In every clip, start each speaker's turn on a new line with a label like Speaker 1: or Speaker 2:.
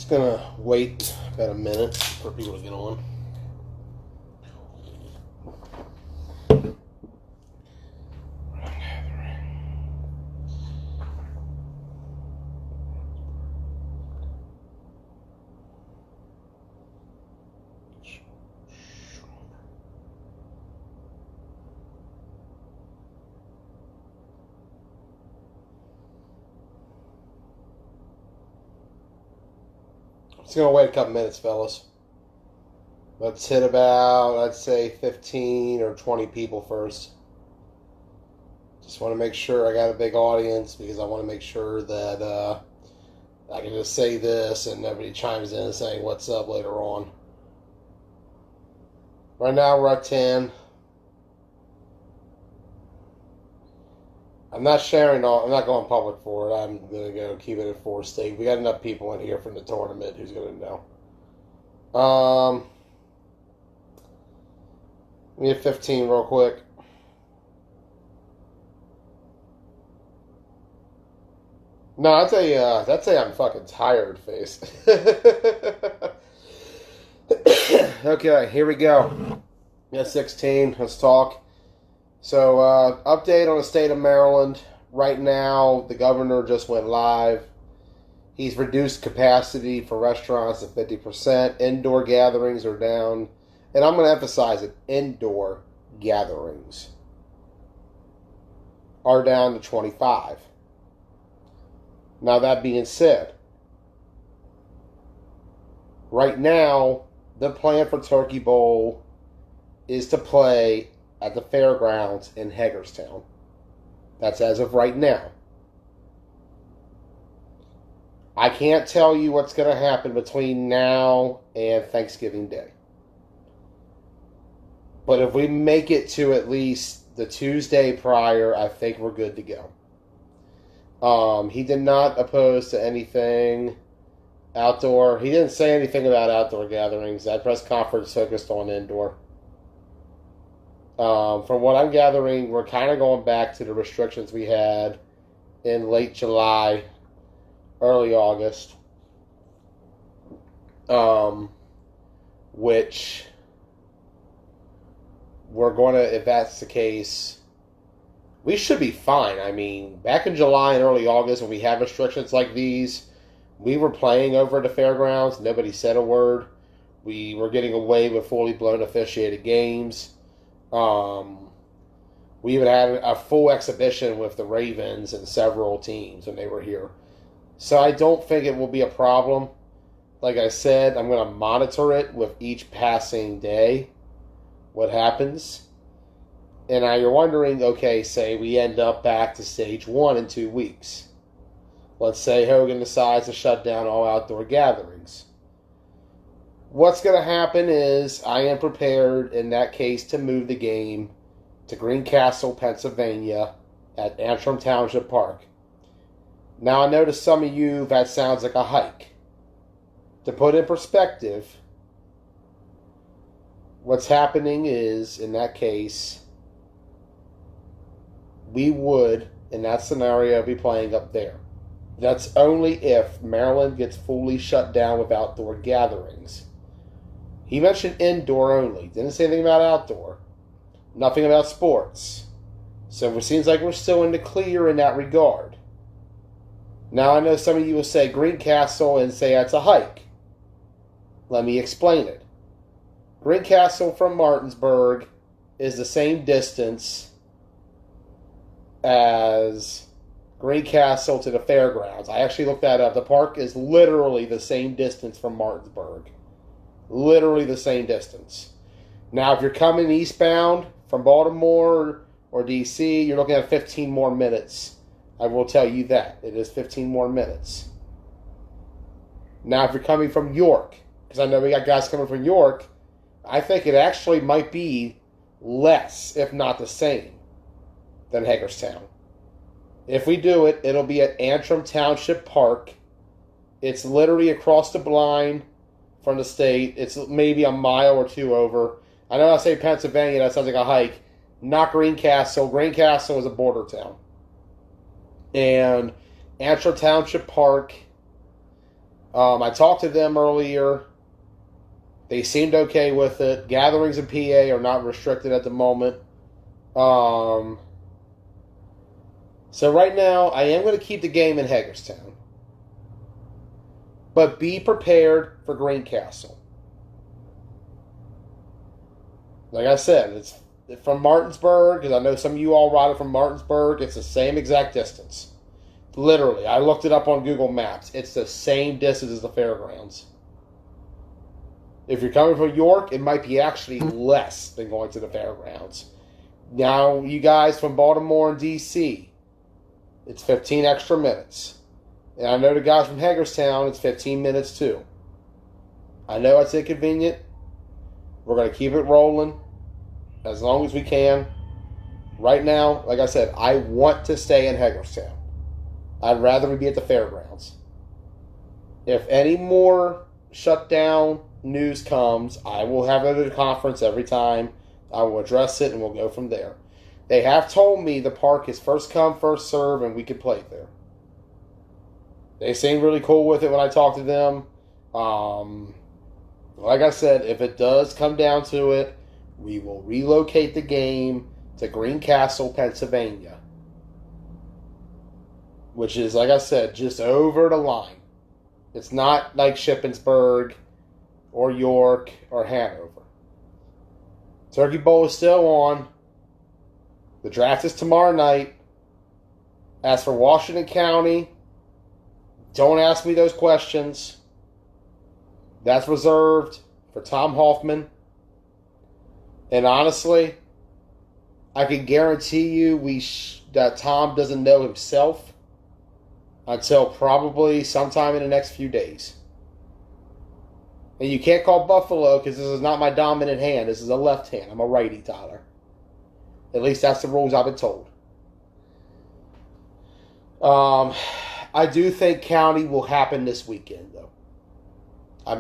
Speaker 1: Just gonna wait about a minute for people to get on. Just gonna wait a couple minutes, fellas. Let's hit about, I'd say, 15 or 20 people first. Just want to make sure I got a big audience because I want to make sure that I can just say this and nobody chimes in saying what's up later on. Right now we're at 10. I'm not sharing all. I'm not going public for it. I'm gonna go keep it at 4 state. We got enough people in here from the tournament who's gonna know. Let me hit 15 real quick. No, I'd say I'm fucking tired, face. Okay, here we go. Yeah, 16. Let's talk. So, update on the state of Maryland. Right now, the governor just went live. He's reduced capacity for restaurants to 50%. Indoor gatherings are down. And I'm going to emphasize it. Indoor gatherings are down to 25. Now, that being said, right now, the plan for Turkey Bowl is to play at the fairgrounds in Hagerstown. That's as of right now. I can't tell you what's going to happen between now and Thanksgiving Day. But if we make it to at least the Tuesday prior, I think we're good to go. He did not oppose to anything outdoor. He didn't say anything about outdoor gatherings. That press conference focused on indoor. From what I'm gathering, we're kind of going back to the restrictions we had in late July, early August, which we're going to, if that's the case, we should be fine. I mean, back in July and early August when we had restrictions like these, we were playing over at the fairgrounds. Nobody said a word. We were getting away with fully blown officiated games. We even had a full exhibition with the Ravens and several teams when they were here. So I don't think it will be a problem. Like I said, I'm going to monitor it with each passing day, what happens. And now you're wondering, okay, say we end up back to stage 1 in 2 weeks. Let's say Hogan decides to shut down all outdoor gatherings. What's going to happen is I am prepared in that case to move the game to Greencastle, Pennsylvania at Antrim Township Park. Now I know to some of you that sounds like a hike. To put in perspective, what's happening is in that case, we would, in that scenario, be playing up there. That's only if Maryland gets fully shut down with outdoor gatherings. He mentioned indoor only. Didn't say anything about outdoor. Nothing about sports. So it seems like we're still in the clear in that regard. Now I know some of you will say Greencastle and say that's a hike. Let me explain it. Greencastle from Martinsburg is the same distance as Greencastle to the fairgrounds. I actually looked that up. The park is literally the same distance from Martinsburg. Literally the same distance. Now, if you're coming eastbound from Baltimore or D.C., you're looking at 15 more minutes. I will tell you that. It is 15 more minutes. Now, if you're coming from York, because I know we got guys coming from York, I think it actually might be less, if not the same, than Hagerstown. If we do it, it'll be at Antrim Township Park. It's literally across the line from the state. It's maybe a mile or two over. I know I say Pennsylvania, that sounds like a hike. Not Greencastle. Greencastle is a border town. And Antrim Township Park I talked to them earlier. They seemed okay with it. Gatherings in PA are not restricted at the moment. So right now, I am going to keep the game in Hagerstown. But be prepared for Greencastle. Like I said, it's from Martinsburg, because I know some of you all ride it from Martinsburg. It's the same exact distance. Literally, I looked it up on Google Maps. It's the same distance as the fairgrounds. If you're coming from York, it might be actually less than going to the fairgrounds. Now, you guys from Baltimore and D.C., it's 15 extra minutes. And I know the guys from Hagerstown, it's 15 minutes too. I know it's inconvenient. We're going to keep it rolling as long as we can. Right now, like I said, I want to stay in Hagerstown. I'd rather we be at the fairgrounds. If any more shutdown news comes, I will have it at a conference every time. I will address it and we'll go from there. They have told me the park is first come, first serve, and we can play there. They seem really cool with it when I talk to them. Like I said, if it does come down to it, we will relocate the game to Greencastle, Pennsylvania. Which is, like I said, just over the line. It's not like Shippensburg or York or Hanover. Turkey Bowl is still on. The draft is tomorrow night. As for Washington County, don't ask me those questions. That's reserved for Tom Hoffman. And honestly, I can guarantee you that Tom doesn't know himself until probably sometime in the next few days. And you can't call Buffalo because this is not my dominant hand. This is a left hand. I'm a righty, Tyler. At least that's the rules I've been told. I do think county will happen this weekend, though.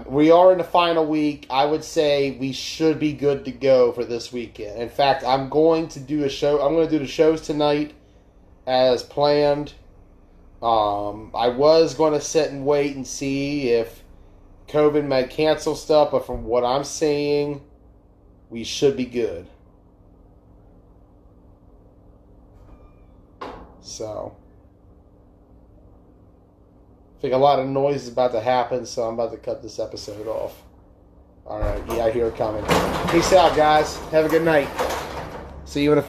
Speaker 1: We are in the final week. I would say we should be good to go for this weekend. In fact, I'm going to do a show. I'm going to do the shows tonight as planned. I was going to sit and wait and see if COVID might cancel stuff, but from what I'm seeing, we should be good. So, I think a lot of noise is about to happen, so I'm about to cut this episode off. Alright, yeah, I hear it coming. Peace out, guys. Have a good night. See you in a